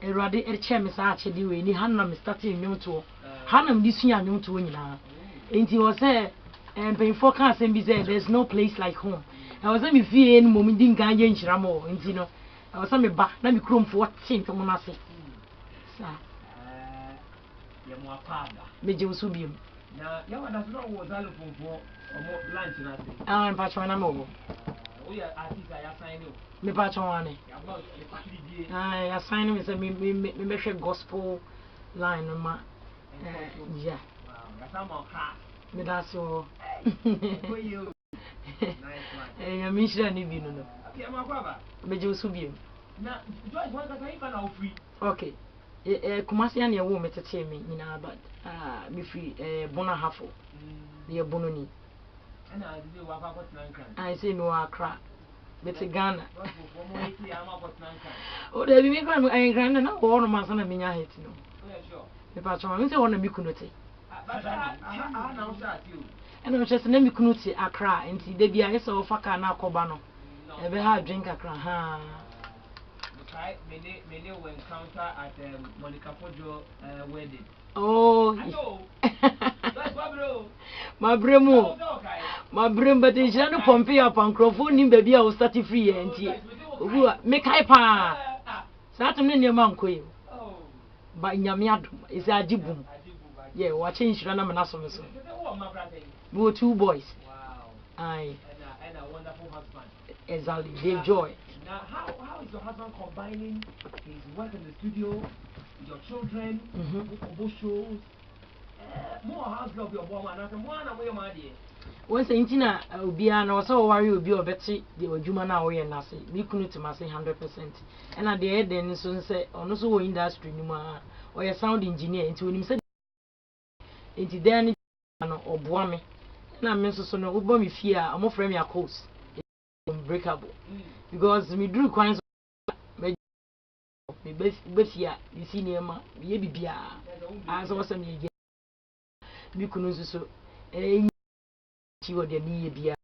Erade erche me sa ache di we ni hanna me start nyom to hanna me disua nyom to nyina enti wo say penfo kan asem bi say there's no place like home I was me fie no mom din kan ye nhira mo enti no I was me ba na me kromfo tin to mo na se sa ye mo apada me je usu biem na ya wada so wo zalo pompo omo lunch na se pa chwa na mo o ya artiste ya sign no me pa chwa ne ya ba e patri die ya sign me say me hwe gospel line no ma yeah wow ya sama ka me da so for you nice one ya mi shira ni bi no no okay am akwa ba me je usu biem na Joyce one ka sai fa na ofri okay kumasi ya na ewo metete me nyina ba me free bona hafo ye bono ni ana adi wa fa kwat nan kan I say no Accra beti Ghana for mo eti am kwat nan kan o de bi me kwa I grand na wo no masa na menya heti no yeah sure me pa choma me say wo na mi kunote but na o sa ati o eno che se na mi kunote Accra enti de bia ye se wo fa ka na akoba no e be ha drink Accra ha many will encounter at Monica Pojo wedding. Oh, I know. That's what bro. My bremo. My brem, but they shall not compare upon Crawford, baby. I will start free and make hyper. Saturday, your man quail. But Yamiad is a jibum. Yeah, watching Shirana Manasomus. We were 2 boys. Wow. Aye. And a wonderful husband. Exactly. They joy. Now, how is your husband combining his work in the studio, your children, with shows, more house girl, your woman, and one away, my dear? Once Intina Ubia, and also worry will be a better the Ojumana way and Nasi. We couldn't say 100%. And at the end, then soon say, on also industry, or a sound engineer, into him said, into then or Buame. And I mean, so no, Ubami fear, I'm more from your coast. Unbreakable. Because me drew coins me befia you see near ma ye bibia as was me kunu so ti wo de me ye bia